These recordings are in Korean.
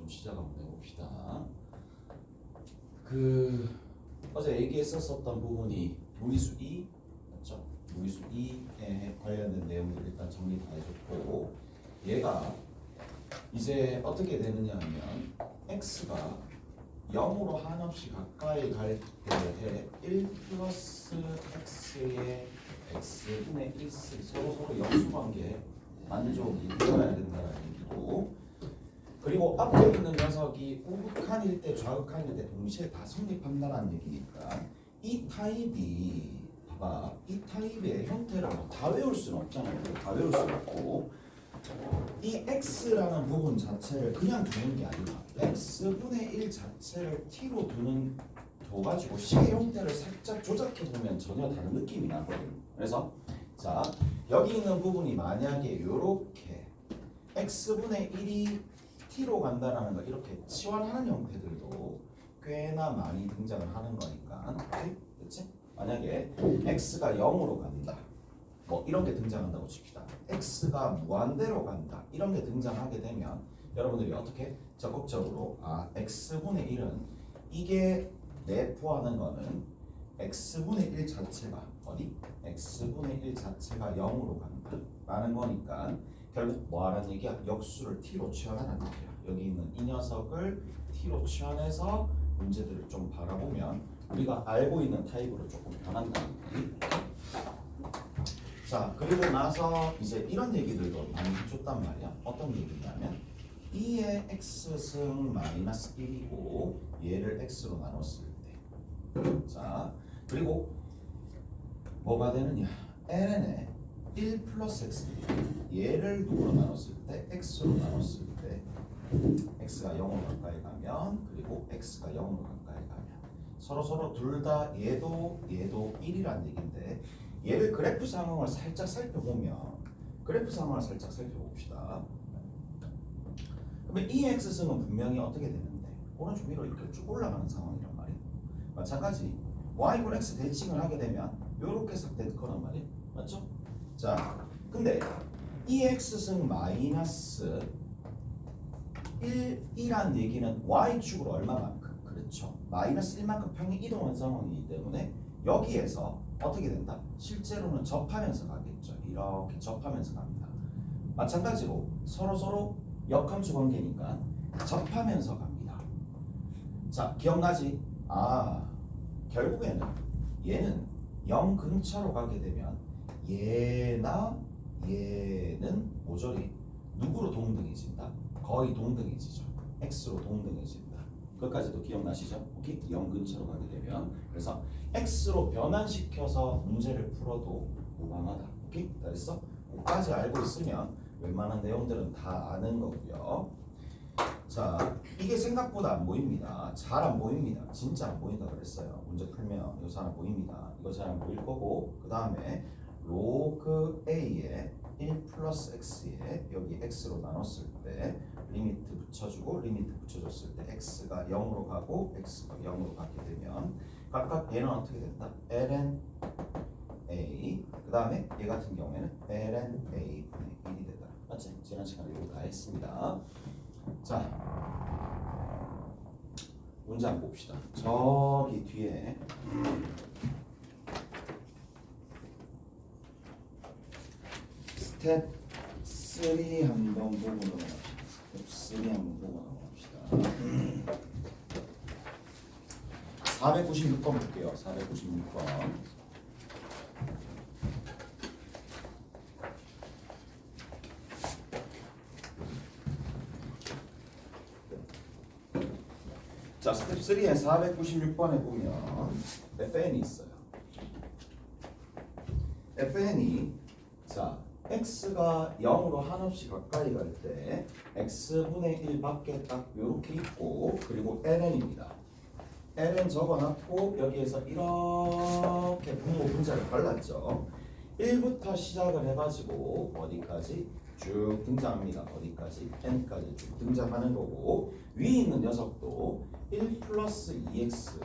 좀 시작 한번 해봅시다. 어제 얘기했었던 부분이 무리수 2 맞죠? 무리수 2에 관련된 내용들 일단 정리 다 해줬고, 얘가 이제 어떻게 되느냐 하면 x가 0으로 한없이 가까이 갈 때 1 플러스 x의 x분의 1 서로 역수관계 만족이 되어야 된다는 얘기고, 그리고 앞에 있는 녀석이 우극한일 때 좌극한일 때 동시에 다 성립한다는 얘기니까 이 타입이 봐봐, 이 타입의 형태를 다 외울 수는 없잖아요. 다 외울 수는 없고, 이 x라는 부분 자체를 그냥 두는 게 아니라 x분의 1 자체를 t로 둬가지고 식의 형태를 살짝 조작해 보면 전혀 다른 느낌이 나거든요. 그래서 자, 여기 있는 부분이 만약에 요렇게 x분의 1이 t로 간다라는 거, 이렇게 치환하는 형태들도 꽤나 많이 등장을 하는 거니까, 그렇지? 만약에 x가 0으로 간다, 뭐 이런 게 등장한다고 칩시다. x가 무한대로 간다, 이런 게 등장하게 되면 여러분들이 어떻게 적극적으로 x분의 1은 이게 내포하는 거는 x분의 1 자체가 어디? x분의 1 자체가 0으로 간다 라는 거니까 결국 뭐 하라는 얘기야? 역수를 t로 치환하라는 얘기야. 여기 있는 이 녀석을 t로 치환해서 문제들을 좀 바라보면 우리가 알고 있는 타입으로 조금 변한다는 얘기. 자, 그리고 나서 이제 이런 얘기들도 많이 해줬단 말이야. 어떤 얘기냐면 2의 x승 마이너스 1이고 얘를 x로 나눴을 때, 자, 그리고 뭐가 되느냐? ln에 1 플러스 x, 얘를 누구로 나눴을 때? x로 나눴을 때 x가 0으로 가까이 가면, 그리고 x가 0으로 가까이 가면 서로 둘 다 얘도 1이란 얘기인데, 얘를 그래프 상황을 살짝 살펴보면, 그래프 상황을 살짝 살펴봅시다. 그러면 이 x승은 분명히 어떻게 되는데 오른쪽 위로 이렇게 쭉 올라가는 상황이란 말이에요. 마찬가지 y = x 대칭을 하게 되면 이렇게 싹 될 거란 말이에요. 맞죠? 자, 근데 이 x승 마이너스 1이란 얘기는 y축으로 얼마만큼? 그렇죠. 마이너스 1만큼 평이 이동한 상황이기 때문에 여기에서 어떻게 된다? 실제로는 접하면서 가겠죠. 이렇게 접하면서 갑니다. 마찬가지로 서로 역함수 관계니까 접하면서 갑니다. 자, 기억나지? 결국에는 얘는 0 근처로 가게 되면 얘나 얘는 모조리 누구로 동등해진다? 거의 동등해지죠. x로 동등해진다. 그것까지도 기억나시죠? 오케이? 0 근처로 가게 되면, 그래서 x로 변환시켜서 문제를 풀어도 무방하다. 오케이? 다 됐어? 그까지 알고 있으면 웬만한 내용들은 다 아는 거고요. 자, 이게 생각보다 안 보입니다. 잘 안 보입니다. 진짜 안 보인다 그랬어요. 문제 풀면 이거 잘 안 보입니다. 이거 잘 안 보일 거고, 그 다음에 로그 a에 1 플러스 x에 여기 x로 나눴을 때 리미트 붙여주고 리미트 붙여줬을 때 x가 0으로 가고 x가 0으로 가게 되면 각각 얘는 어떻게 된다? ln a, 그 다음에 얘 같은 경우에는 ln a 분의 1이 된다. 맞지? 지난 시간에 이거 다 했습니다. 자, 문제 한번 봅시다. 저기 뒤에 스텝 3 한번 보고 넘어갑시다. 스텝 3 한번 보고 넘어갑시다. 496번 볼게요. 496번. 자, 스텝 3의 496번에 보면 fn이 있어요. fn이 자, x가 0으로 한없이 가까이 갈 때 x분의 1 밖에 딱 요렇게 있고, 그리고 ln입니다. ln 적어놨고 여기에서 이렇게 분모 분자를 발랐죠. 1부터 시작을 해가지고 어디까지 쭉 등장합니다. 어디까지? n까지 쭉 등장하는 거고, 위에 있는 녀석도 1 플러스 2x,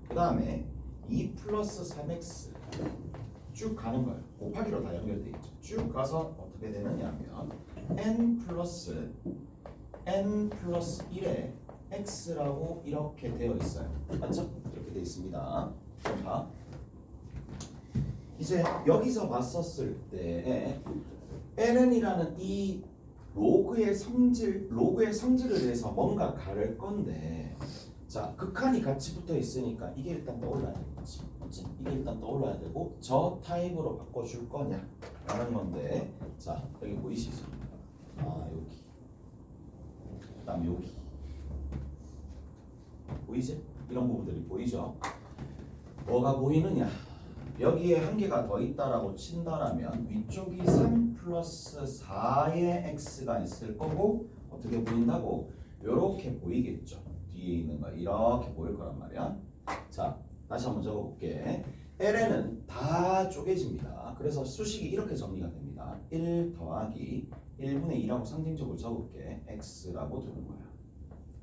그 다음에 2 플러스 3x 쭉 가는 거예요. 곱하기로 다 연결되어 있죠. 쭉 가서 어떻게 되느냐 하면 n 플러스 n 플러스 1에 x라고 이렇게 되어 있어요. 맞죠? 이렇게 되어 있습니다. 그럼 봐. 이제 여기서 봤었을 때 ln이라는 이 로그의 성질을 대해서 뭔가 가를 건데, 자, 극한이 같이 붙어 있으니까 이게 일단 떠올라야 되겠지. 맞지? 이게 일단 떠올라야 되고, 저 타입으로 바꿔줄 거냐 라는 건데, 자, 여기 보이시죠? 아, 여기. 그 다음에 여기. 보이지? 이런 부분들이 보이죠? 뭐가 보이느냐? 여기에 한 개가 더 있다라고 친다라면 위쪽이 3 플러스 4의 x가 있을 거고, 어떻게 보인다고? 이렇게 보이겠죠. 뒤에 있는 거 이렇게 보일 거란 말이야. 자, 다시 한번 적어볼게. ln은 다 쪼개집니다. 그래서 수식이 이렇게 정리가 됩니다. 1 더하기 1분의 2라고 상징적으로 적을게. x라고 두는 거야.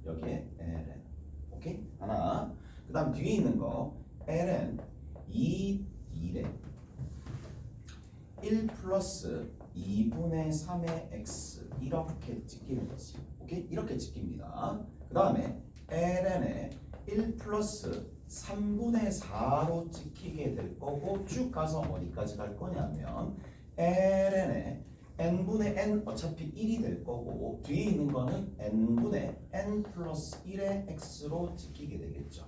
여기에 ln. 오케이? 하나. 그 다음 뒤에 있는 거 ln 2래. 1 플러스 2분의 3의 x 이렇게 찍히는 거지. 오케이? 이렇게 찍힙니다. 그 다음에 ln에 1 플러스 3분의 4로 찍히게 될 거고, 쭉 가서 어디까지 갈 거냐면 ln에 n분의 n 어차피 1이 될 거고, 뒤에 있는 거는 n분의 n 플러스 1의 x로 찍히게 되겠죠.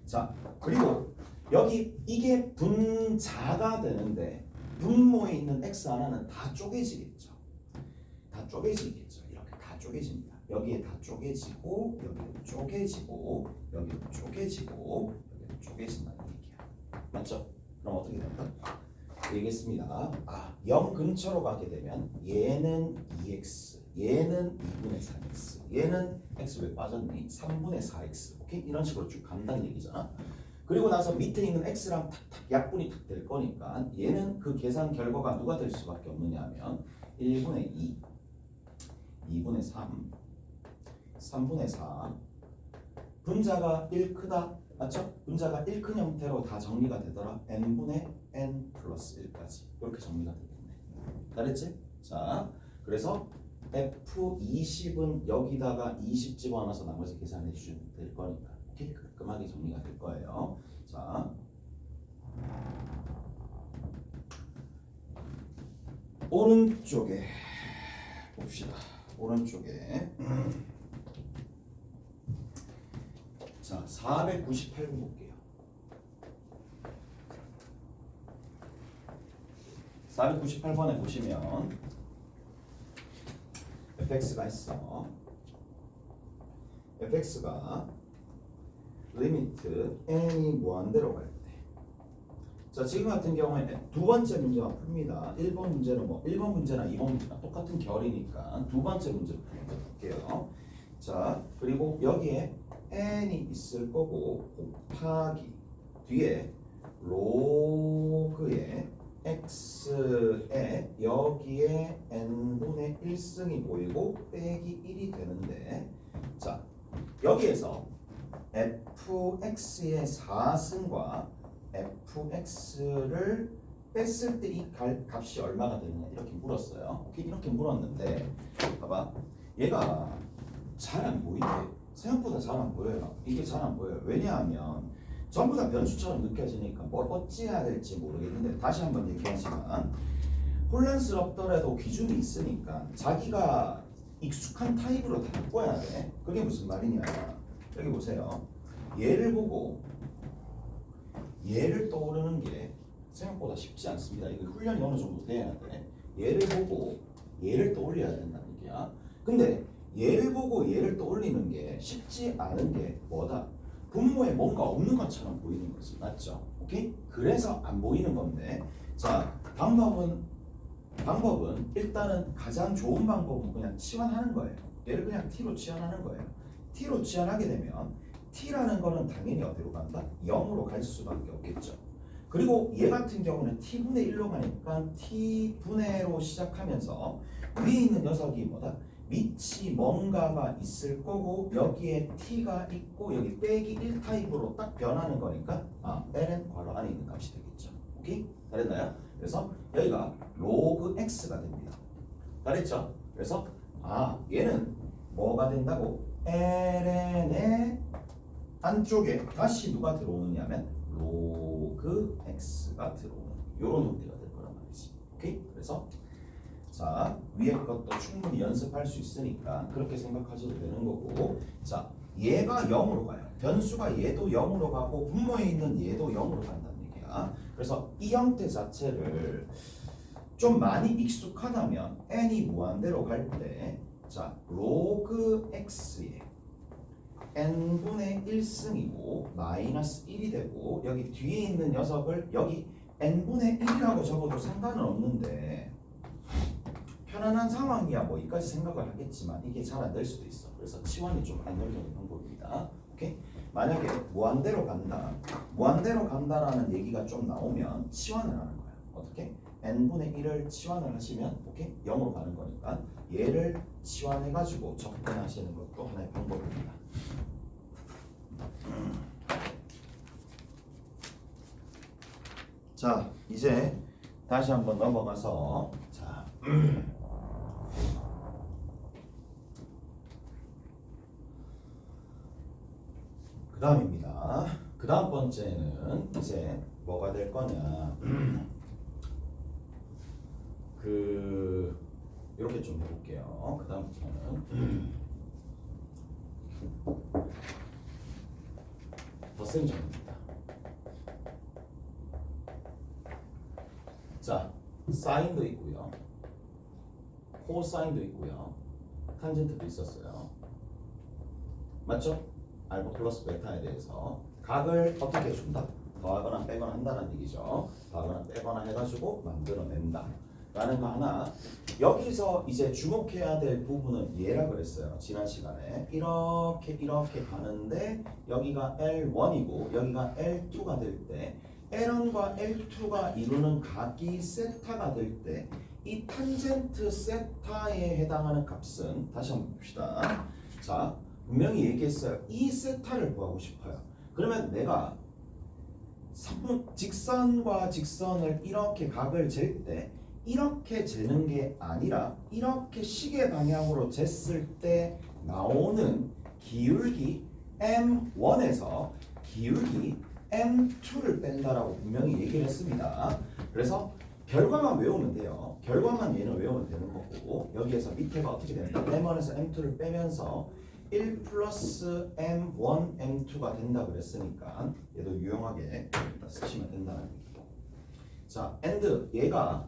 자, 그리고 여기 이게 분자가 되는데 분모에 있는 x 하나는 다 쪼개지겠죠. 다 쪼개지겠죠. 이렇게 다 쪼개집니다. 여기에 다 쪼개지고, 여기도 쪼개지고, 여기도 쪼개지고, 여기도 쪼개진다는 얘기야. 맞죠? 그럼 어떻게 될까? 되겠습니다. 0 근처로 가게 되면 얘는 2x, 얘는 2분의 3x, 얘는 x 왜 빠졌니? 3분의 4x. 오케이? 이런 식으로 쭉 간다는 얘기잖아. 그리고 나서 밑에 있는 x랑 탁탁 약분이 탁 될 거니까 얘는 그 계산 결과가 누가 될 수밖에 없느냐 하면 1분의 2, 2분의 3, 3분의 4. 분자가 1 크다. 맞죠? 분자가 1 큰 형태로 다 정리가 되더라. n분의 n 플러스 1까지 이렇게 정리가 되겠네. 잘했지? 자, 그래서 F20은 여기다가 20 집어넣어서 나머지 계산해 주시면 될 거니까 이렇게 깔끔하게 정리가 될 거예요. 자, 오른쪽에 봅시다. 오른쪽에 자, 498번 볼게요. 498번에 보시면 fx가 있어. fx가 리미트 n이 무한대로 갈 때. 자, 지금 같은 경우에 두 번째 문제만 풉니다. 1번 문제는 1번 문제나 2번 문제나 똑같은 결이니까 두 번째 문제를 풀어볼게요. 자, 그리고 여기에 n이 있을 거고, 곱하기 뒤에 로그의 x에 여기에 n분의 1승이 보이고 빼기 1이 되는데, 자, 여기에서 fx의 4승과 fx를 뺐을 때 이 값이 얼마가 되느냐 이렇게 물었어요. 이렇게 물었는데, 봐봐, 얘가 잘 안 보이게, 생각보다 잘 안 보여요. 이게 잘 안 보여요. 왜냐하면 전부 다 변수처럼 느껴지니까 뭘 어찌해야 될지 모르겠는데, 다시 한번 얘기하지만 혼란스럽더라도 기준이 있으니까 자기가 익숙한 타입으로 다 바꿔야 돼. 그게 무슨 말이냐, 여기 보세요. 얘를 보고 얘를 떠오르는 게 생각보다 쉽지 않습니다. 이거 훈련이 어느 정도 돼야 돼. 얘를 보고 얘를 떠올려야 된다는 얘기야. 근데 얘를 보고 얘를 떠올리는 게 쉽지 않은 게 뭐다? 분모에 뭔가 없는 것처럼 보이는 거지. 맞죠? 오케이? 그래서 안 보이는 건데, 자, 방법은 일단은 가장 좋은 방법은 그냥 치환하는 거예요. 얘를 그냥 t로 치환하는 거예요. t로 치환하게 되면 t라는 거는 당연히 어디로 간다? 0으로 갈 수밖에 없겠죠. 그리고 얘 같은 경우는 t분의 1로 가니까 t분의로 시작하면서 위에 있는 녀석이 뭐다? 밑이 뭔가가 있을 거고, 여기에 t가 있고 여기 빼기 1 타입으로 딱 변하는 거니까 ln 괄호 안에 있는 값이 되겠죠. 오케이? 잘했나요? 그래서 여기가 로그 x가 됩니다. 잘했죠? 그래서 얘는 뭐가 된다고? ln의 안쪽에 다시 누가 들어오느냐면 로그 x가 들어오는 이런 형태가 될 거란 말이지. 오케이? 그래서 자 위에 것도 충분히 연습할 수 있으니까 그렇게 생각하셔도 되는 거고, 자 얘가 0으로 가요. 변수가 얘도 0으로 가고 분모에 있는 얘도 0으로 간다는 얘기야. 그래서 이 형태 자체를 좀 많이 익숙하다면 n이 무한대로 갈 때 자 로그 x에 n분의 1승이고 마이너스 1이 되고 여기 뒤에 있는 녀석을 여기 n분의 1이라고 적어도 상관은 없는데 편안한 상황이야 뭐 이까지 생각을 하겠지만 이게 잘 안 될 수도 있어. 그래서 치환이 좀 안정적인 방법입니다. 오케이? 만약에 무한대로 간다라는 얘기가 좀 나오면 치환을 하는 거야. 어떻게? n분의 1을 치환을 하시면 오케이? 0으로 가는 거니까 얘를 치환해 가지고 접근하시는 것도 하나의 방법입니다. 자 이제 다시 한번 넘어가서 자 그 다음입니다. 그 다음 번째는 이제 뭐가 될 거냐 이렇게 좀 해볼게요. 그 다음부터는 더 센 점입니다. 자, 사인도 있고요, 코사인도 있고요, 탄젠트도 있었어요. 맞죠? 알파 플러스 베타에 대해서 각을 어떻게 준다? 더하거나 빼거나 한다는 얘기죠. 더하거나 빼거나 해가지고 만들어낸다 라는 거 하나. 여기서 이제 주목해야 될 부분은 얘라 그랬어요. 지난 시간에 이렇게 가는데 여기가 L1이고 여기가 L2가 될 때 L1과 L2가 이루는 각이 세타가 될 때 이 탄젠트 세타에 해당하는 값은 다시 한번 봅시다. 자 분명히 얘기했어요. 이 세타를 구하고 싶어요. 그러면 내가 직선과 직선을 이렇게 각을 잴 때 이렇게 재는 게 아니라 이렇게 시계 방향으로 쟀을 때 나오는 기울기 M1에서 기울기 M2를 뺀다라고 분명히 얘기를 했습니다. 그래서 결과만 외우면 돼요. 결과만 얘는 외우면 되는 거고 여기에서 밑에가 어떻게 된다? M1에서 M2를 빼면서 1 플러스 M1, M2가 된다 그랬으니까 얘도 유용하게 쓰시면 된다는 얘기고. 자, and 얘가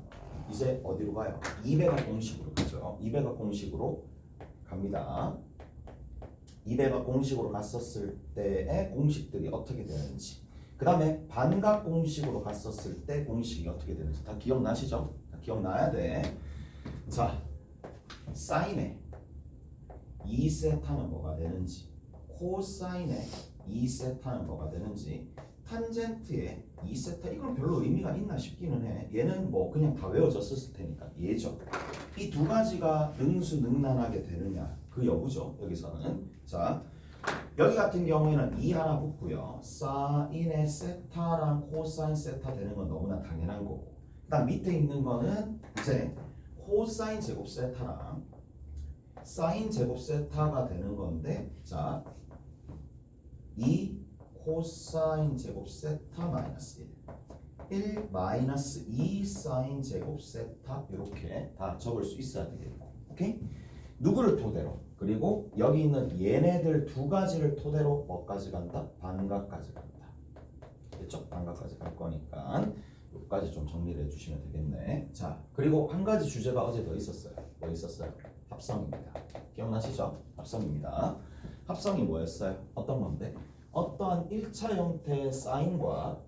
이제 어디로 가요? 2배가 공식으로 가죠. 2배가 공식으로 갑니다. 2배가 공식으로 갔었을 때의 공식들이 어떻게 되는지, 그 다음에 반각 공식으로 갔었을 때 공식이 어떻게 되는지 다 기억나시죠? 다 기억나야 돼. 자, 사인에 2세타는 뭐가 되는지, 코사인에 2세타는 뭐가 되는지, 탄젠트에 2세타 이건 별로 의미가 있나 싶기는 해. 얘는 뭐 그냥 다 외워졌을 테니까 얘죠. 이 두 가지가 능수능란하게 되느냐 그 여부죠. 여기서는 자 여기 같은 경우에는 2 하나 붙고요. 사인의 세타랑 코사인 세타 되는 건 너무나 당연한 거고, 그 다음 밑에 있는 거는 이제 코사인 제곱 세타랑 사인 제곱 세타가 되는 건데, 자 2 코사인 제곱 세타 마이너스 1 마이너스 2 사인 제곱 세타 이렇게 다 적을 수 있어야 되겠고, 오케이? 누구를 토대로? 그리고 여기 있는 얘네들 두 가지를 토대로 뭐까지 간다? 반각까지 간다. 됐죠? 반각까지 갈 거니까 여기까지 좀 정리를 해주시면 되겠네. 자, 그리고 한 가지 주제가 어제 더 있었어요. 뭐 있었어요? 합성입니다. 기억나시죠? 합성입니다. 합성이 뭐였어요? 어떤 건데? 어떠한 1차 형태의 사인과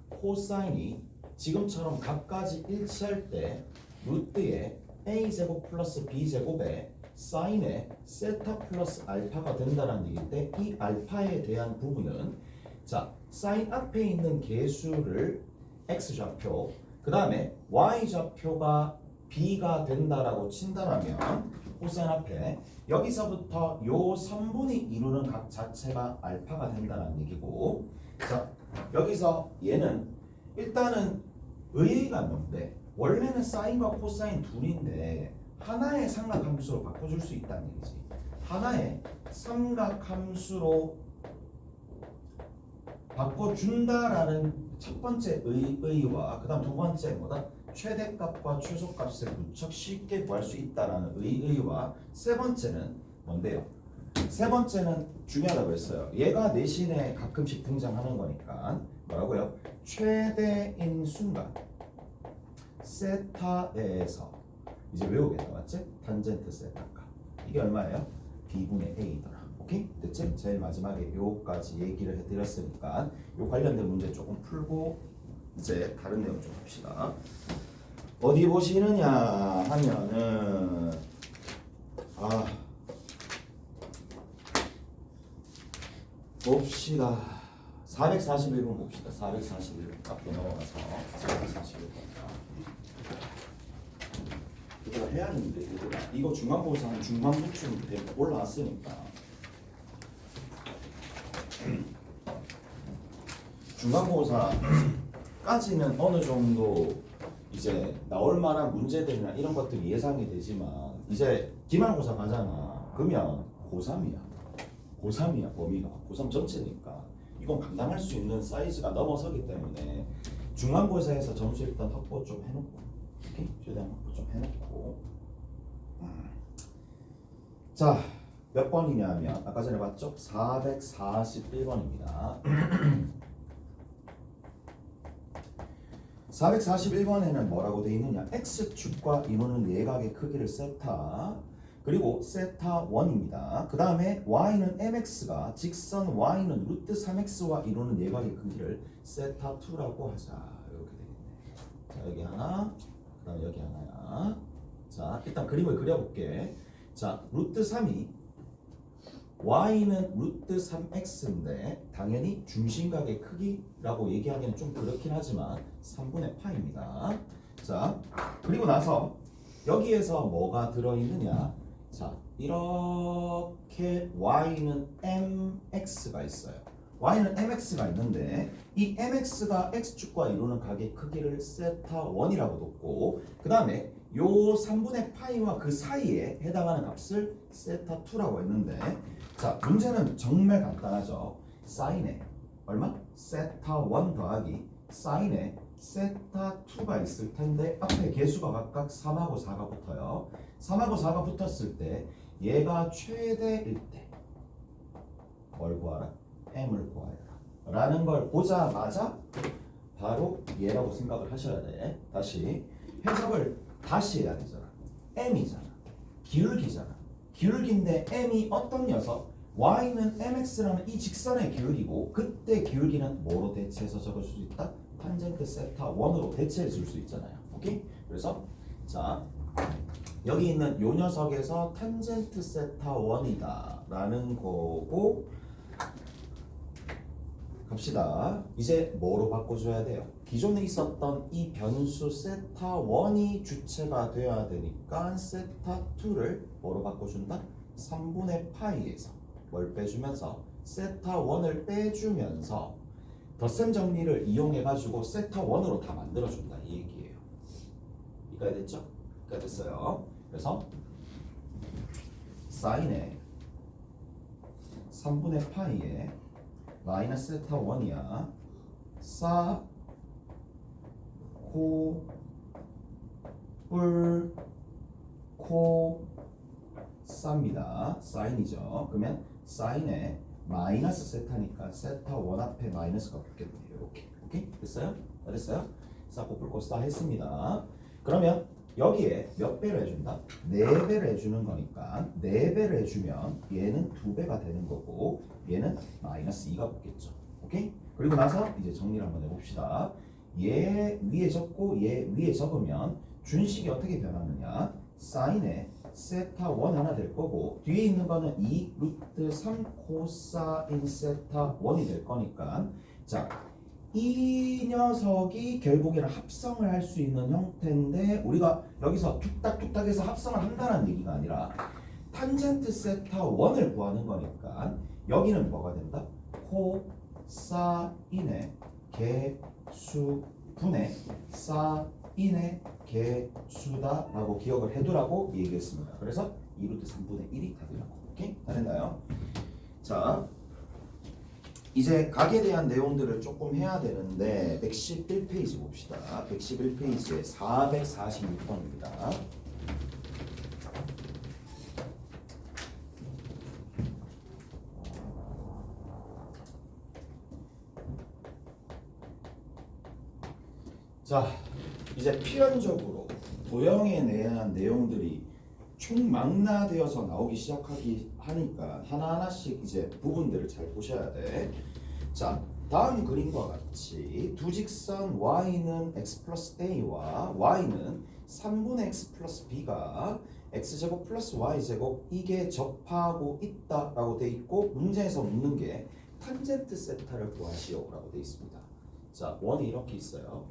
코사인이 지금처럼 각가지 일치할 때 루트에 a제곱 플러스 b제곱에 사인의 세타 플러스 알파가 된다는 얘기인데, 이 알파에 대한 부분은 자 사인 앞에 있는 개수를 x좌표, 그 다음에 y좌표가 b가 된다라고 친다라면 코사인 앞에 여기서부터 요 3분이 이루는 각 자체가 알파가 된다는 얘기고, 자 여기서 얘는 일단은 의의가 뭔데, 원래는 사인과 코사인 둘인데 하나의 삼각함수로 바꿔줄 수 있다는 얘기지. 하나의 삼각함수로 바꿔준다라는 첫 번째 의의와 그 다음 두 번째 뭐다? 최대값과 최소값을 무척 쉽게 구할 수 있다라는 의의와 세 번째는 뭔데요? 세 번째는 중요하다고 했어요. 얘가 내신에 가끔씩 등장하는 거니까 뭐라고요? 최대인 순간 세타에서 이제 외우겠다 맞지? 탄젠트 세타값 이게 얼마예요? b분의 a더라. 오케이? 됐지? 제일 마지막에 요까지 얘기를 해드렸으니까 요 관련된 문제 조금 풀고 이제 다른 내용 좀 봅시다. 어디 보시느냐 하면은 봅시다. 441번 봅시다. 441번 앞에 넘어가서 441번 이거 해야 하는데 이거 중간고사 한 중반부쯤 올라왔으니까 중간고사까지는 어느 정도 이제 나올 만한 문제들이나 이런 것들이 예상이 되지만 이제 기말고사 가잖아. 그러면 고3이야. 고3이야 범위가. 고3 전체니까 이건 감당할 수 있는 사이즈가 넘어서기 때문에 중간고사에서 점수 일단 확보 좀 해놓고 오케이? 최대한 확보 좀 해놓고 자, 몇 번이냐면 아까 전에 봤죠? 441번입니다. 441번에는 뭐라고 되어 있느냐? x축과 이루는 내각의 크기를 세타 그리고 세타 1입니다. 그 다음에 y는 mx가 직선 y는 루트 3x와 이루는 내각의 크기를 세타 2라고 하자. 이렇게 되겠네. 자, 여기 하나, 그 다음에 여기 하나야. 자, 일단 그림을 그려볼게. 자, 루트 3이 y는 루트 3x인데 당연히 중심각의 크기라고 얘기하기는 좀 그렇긴 하지만 3분의 파입니다. 자, 그리고 나서 여기에서 뭐가 들어있느냐? 자, 이렇게 y는 mx가 있어요. y는 mx가 있는데 이 mx가 x축과 이루는 각의 크기를 세타 1이라고 뒀고 그 다음에 요 3분의 파이와 그 사이에 해당하는 값을 세타 2라고 했는데 자, 문제는 정말 간단하죠. 사인에 얼마? 세타 1 더하기 사인에 세타 2가 있을 텐데 앞에 개수가 각각 3하고 4가 붙어요. 3하고 4가 붙었을 때 얘가 최대일 때 뭘 구하라? m을 구하라 라는 걸 보자마자 바로 얘라고 생각을 하셔야 돼. 다시 해석을 다시 해야 되잖아. m이잖아. 기울기잖아. 기울기인데 m이 어떤 녀석? y는 mx라는 이 직선의 기울기고 그때 기울기는 뭐로 대체해서 적어줄 수 있다? 탄젠트 세타 1으로 대체해 줄 수 있잖아요. 오케이? 그래서 자 여기 있는 요 녀석에서 탄젠트 세타 1이다 라는 거고 갑시다. 이제 뭐로 바꿔줘야 돼요? 기존에 있었던 이 변수 세타 1이 주체가 돼야 되니까 세타 2를 뭐로 바꿔준다? 3분의 파이에서 뭘 빼주면서 세타 1을 빼주면서 덧셈 정리를 이용해가지고 세타 1으로 다 만들어준다 이 얘기예요. 이해가 됐죠? 이해가 됐어요. 그래서 사인에 3분의 파이에 마이너스 세타 1이야. 사 코 뿔 코 싸입니다. 사인이죠. 그러면 사인에 마이너스 세타니까 세타 1 앞에 마이너스가 붙겠네요. 이렇게. 오케이? 됐어요? 됐어요? 싸고 뿔고 싸 했습니다. 그러면 여기에 몇 배를 해준다? 4배를 해주는 거니까 4배를 해주면 얘는 2배가 되는 거고 얘는 마이너스 2가 붙겠죠. 오케이? 그리고 나서 이제 정리를 한번 해봅시다. 얘 위에 적고 얘 위에 적으면 준식이 어떻게 변하느냐? 사인에 세타 1 하나 될 거고 뒤에 있는 거는 2 루트 3 코사인 세타 1이 될 거니까 자, 이 녀석이 결국에는 합성을 할 수 있는 형태인데 우리가 여기서 툭딱툭딱 해서 합성을 한다는 얘기가 아니라 탄젠트 세타 1을 구하는 거니까 여기는 뭐가 된다? 코사인의 개수분의 사인의 개수다라고 기억을 해두라고 얘기했습니다. 그래서 2루트 3분의 1이 답이라고. 오케이? 다 됐나요? 자, 이제 각에 대한 내용들을 조금 해야 되는데 111페이지 봅시다. 111페이지에 446번입니다. 자, 이제 필연적으로 도형에 대한 내용들이 총망라되어서 나오기 시작하기 하니까 하나하나씩 이제 부분들을 잘 보셔야 돼. 자, 다음 그림과 같이 두 직선 y는 x 플러스 a와 y는 3분의 x 플러스 b가 x제곱 플러스 y제곱 이게 접하고 있다라고 돼 있고 문제에서 묻는 게 탄젠트 세타를 구하시오라고 돼 있습니다. 자, 원이 이렇게 있어요.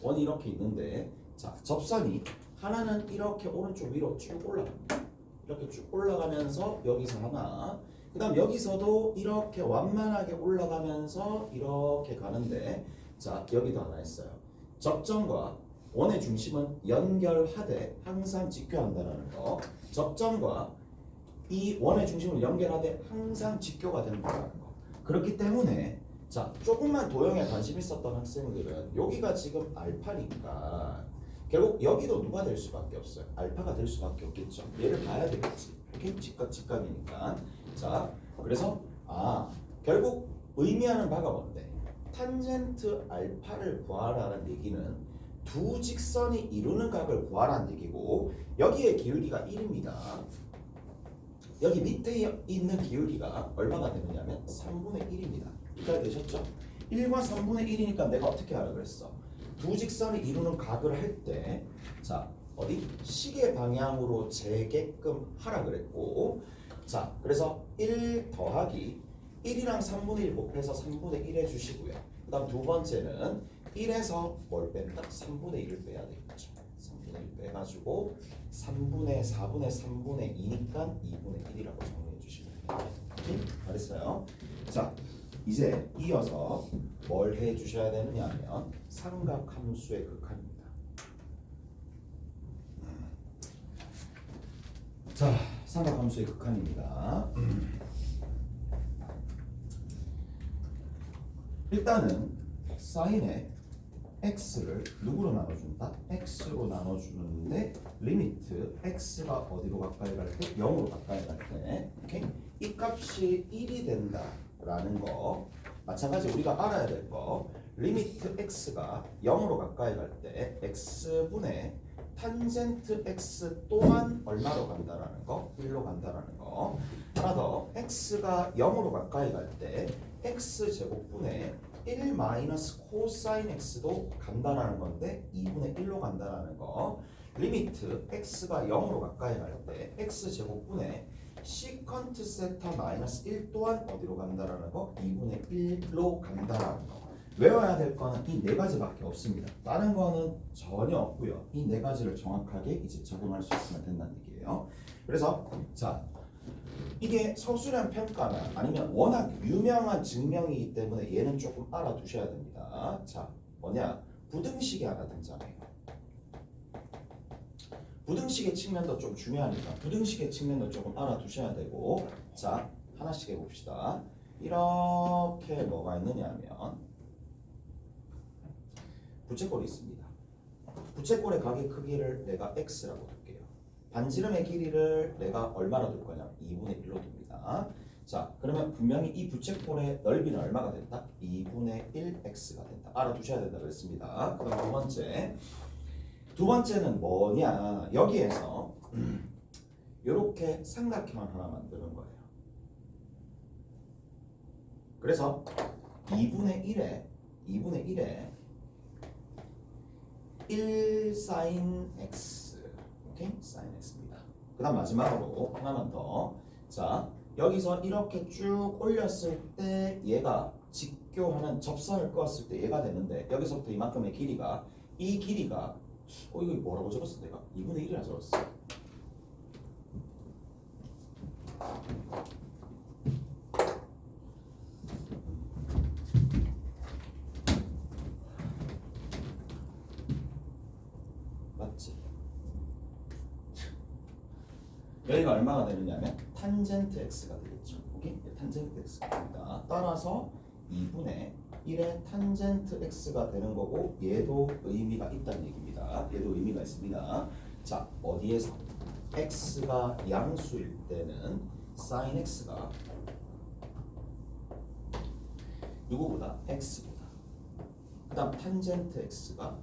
원이 이렇게 있는데 자, 접선이 하나는 이렇게 오른쪽 위로 쭉 올라갑니다. 이렇게 쭉 올라가면서 여기서 하나, 그 다음 여기서도 이렇게 완만하게 올라가면서 이렇게 가는데 자, 여기도 하나 있어요. 접점과 원의 중심은 연결하되 항상 직교한다는 거. 접점과 이 원의 중심을 연결하되 항상 직교가 된다는 거. 그렇기 때문에 자, 조금만 도형에 관심 있었던 학생들은 여기가 지금 알파니까 결국 여기도 누가 될 수밖에 없어요. 알파가 될 수밖에 없겠죠. 얘를 봐야 되겠지. 이렇게 직각이니까. 자, 그래서 결국 의미하는 바가 뭔데? 탄젠트 알파를 구하라는 얘기는 두 직선이 이루는 각을 구하라는 얘기고 여기에 기울기가 1입니다. 여기 밑에 있는 기울기가 얼마가 되느냐면 3분의 1입니다. 여기까지 되셨죠? 1과 3분의 1이니까 내가 어떻게 하라 그랬어? 두 직선이 이루는 각을 할 때 자, 어디? 시계 방향으로 재게끔 하라 그랬고 자, 그래서 1 더하기 1이랑 3분의 1 곱해서 3분의 1 해주시고요. 그 다음 두 번째는 1에서 뭘 뺀다? 3분의 1을 빼야 되겠죠. 3분의 1 빼가지고 3분의 4분의 3분의 2니까 2분의 1이라고 정리해 주시면 돼요. 오케이? 잘했어요. 자, 이제 이어서 뭘 해 주셔야 되느냐 하면 삼각함수의 극한입니다. 자, 삼각함수의 극한입니다. 일단은 사인의 x를 누구로 나눠준다? x로 나눠주는데 리미트 x가 어디로 가까이 갈 때? 0으로 가까이 갈 때 오케이? 이 값이 1이 된다라는 거 마찬가지 우리가 알아야 될 거 리미트 x가 0으로 가까이 갈 때 x분의 탄젠트 x 또한 얼마로 간다라는 거? 1로 간다라는 거. 하나 더 x가 0으로 가까이 갈 때 x제곱분의 1 마이너스 코사인 x도 간다라는 건데 2분의 1로 간다라는 거. 리미트 x가 0으로 가까이 갈 때 x제곱분의 시컨트 세타 마이너스 1 또한 어디로 간다라는 거? 2분의 1로 간다라는 거. 외워야 될 거는 이 네 가지밖에 없습니다. 다른 거는 전혀 없고요. 이 네 가지를 정확하게 이제 적용할 수 있으면 된다는 얘기예요. 그래서 자, 이게 서술형 평가나 아니면 워낙 유명한 증명이기 때문에 얘는 조금 알아두셔야 됩니다. 자, 뭐냐? 부등식이 하나 등장해요. 부등식의 측면도 좀 중요하니까 부등식의 측면도 조금 알아두셔야 되고 자, 하나씩 해봅시다. 이렇게 뭐가 있느냐 하면 부채꼴이 있습니다. 부채꼴의 각의 크기를 내가 x라고 둘게요. 반지름의 길이를 내가 얼마로 둘 거냐? 2분의 1로 둡니다. 자, 그러면 분명히 이 부채꼴의 넓이는 얼마가 된다? 2분의 1x가 된다. 알아두셔야 된다 그랬습니다. 그럼 두 번째는 뭐냐? 여기에서 이렇게 삼각형을 하나 만드는 거예요. 그래서 2분의 1에 1 사인 x, 오케이? 사인 x입니다. 그 다음 마지막으로 하나만 더. 자, 여기서 이렇게 쭉 올렸을 때 얘가 직교하는 접선을 그었을 때 얘가 되는데 여기서부터 이만큼의 길이가 이 길이가 이거 뭐라고 적었어 내가? 2분의 1이라 적었어. 맞지? 여기가 얼마가 되느냐면 탄젠트 x가 되겠죠. 오케이? 탄젠트 x가 됩니다. 따라서 2분의 1의 탄젠트 x가 되는 거고 얘도 의미가 있다는 얘기입니다. 얘도 의미가 있습니다. 자, 어디에서 x가 양수일 때는 sin x가 누구보다 x보다 그 다음 탄젠트 x가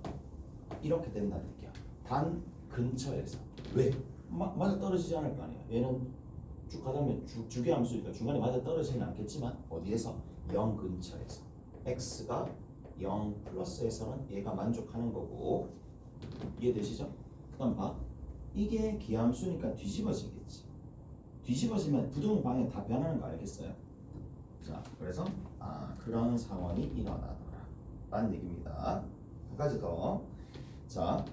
이렇게 된다는 얘기야. 단 근처에서. 왜? 맞아 떨어지지 않을 거 아니야. 얘는 쭉 가다 보면 주기 함수니까 중간에 맞아 떨어지진 않겠지만 어디에서? 0 근처에서. x가 0 플러스에서는 얘가 만족하는 거고 이해되시죠? 그 다음 봐. 이게 기함수니까 뒤집어지겠지. 뒤집어지면 부동 방향 다 변하는 거 알겠어요? 자, 그래서 그런 상황이 일어나더라 라는 얘기입니다. 한 가지 더. 자,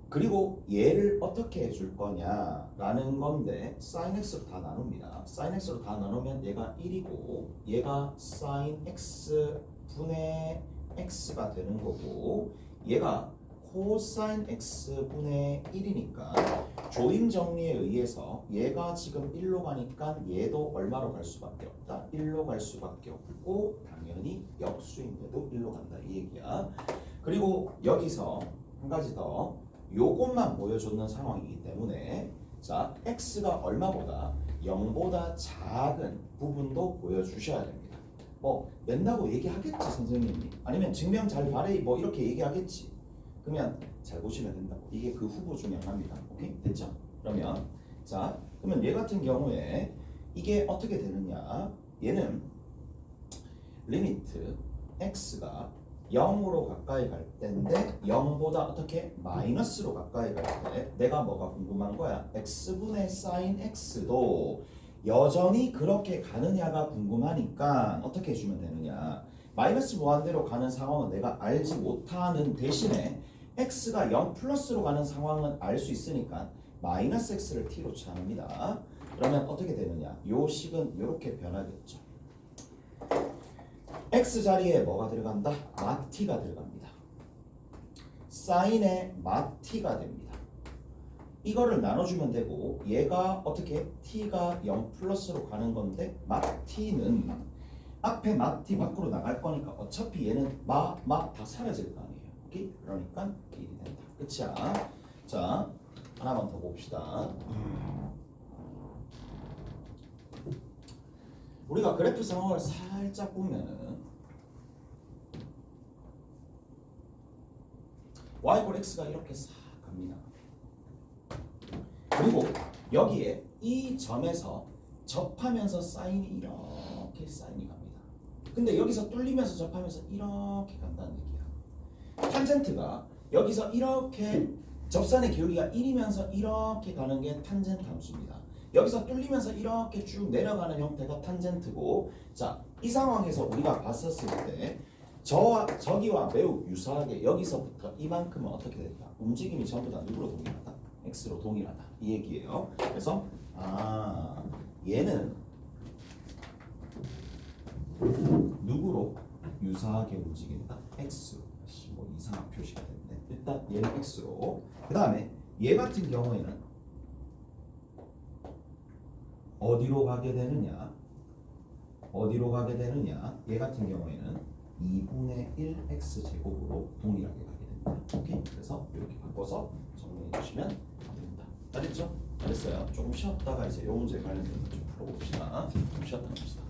그리고 얘를 어떻게 해줄 거냐라는 건데 sin x로 다 나눕니다. sin x로 다 나누면 얘가 1이고 얘가 sin x 분의 x가 되는 거고 얘가 cosine x 분의 1이니까 조임 정리에 의해서 얘가 지금 1로 가니까 얘도 얼마로 갈 수밖에 없다. 1로 갈 수밖에 없고 당연히 역수인데도 1로 간다 이 얘기야. 그리고 여기서 한 가지 더. 요것만 보여주는 상황이기 때문에 자 x가 얼마보다 0보다 작은 부분도 보여주셔야 됩니다. 뭐 낸다고 얘기하겠지 선생님이. 아니면 증명 잘 발휘 뭐 이렇게 얘기하겠지. 그러면 잘 보시면 된다고. 이게 그 후보 중에 하나입니다. 오케이? 됐죠? 그러면 자 그러면 얘 같은 경우에 이게 어떻게 되느냐. 얘는 리미트 x가 0으로 가까이 갈 때인데 0보다 어떻게? 마이너스로 가까이 갈 때 내가 뭐가 궁금한 거야? x분의 sin x도 여전히 그렇게 가느냐가 궁금하니까 어떻게 해주면 되느냐. 마이너스 무한대로 가는 상황은 내가 알지 못하는 대신에 x가 0 플러스로 가는 상황은 알 수 있으니까 마이너스 x를 t로 취합니다. 그러면 어떻게 되느냐. 요 식은 이렇게 변하겠죠. x 자리에 뭐가 들어간다? 마t가 들어갑니다. 사인의 마t가 됩니다. 이거를 나눠주면 되고 얘가 어떻게 t가 0 플러스로 가는 건데 마t는 앞에 마t 밖으로 나갈 거니까 어차피 얘는 마 다 사라질 거 아니에요. 오케이? 그러니까 1이 된다. 끝이야. 자 하나만 더 봅시다. 우리가 그래프 상황을 살짝 보면은 y = x가 이렇게 싹 갑니다. 그리고 여기에 이 점에서 접하면서 사인이 이렇게 사인이 갑니다. 근데 여기서 뚫리면서 접하면서 이렇게 간다는 얘기야. 탄젠트가 여기서 이렇게 접선의 기울기가 1이면서 이렇게 가는 게 탄젠트 함수입니다. 여기서 뚫리면서 이렇게 쭉 내려가는 형태가 탄젠트고 자, 이 상황에서 우리가 봤었을 때 저기와 매우 유사하게 여기서부터 이만큼은 어떻게 될까? 움직임이 전부 다 누구로 동일하다? x로 동일하다. 이 얘기예요. 그래서 얘는 누구로 유사하게 움직인다? x로. 뭐 이상한 표시가 됐네. 일단 얘는 x로. 그 다음에 얘 같은 경우에는 어디로 가게 되느냐? 얘 같은 경우에는 2분의 1 x제곱으로 동일하게 가게 됩니다. 오케이? 그래서 이렇게 바꿔서 정리해 주시면 됩니다. 알겠죠? 잘했어요. 조금 쉬었다가 이제 요 문제 관련된 거 좀 풀어봅시다. 좀 쉬었다 갑시다.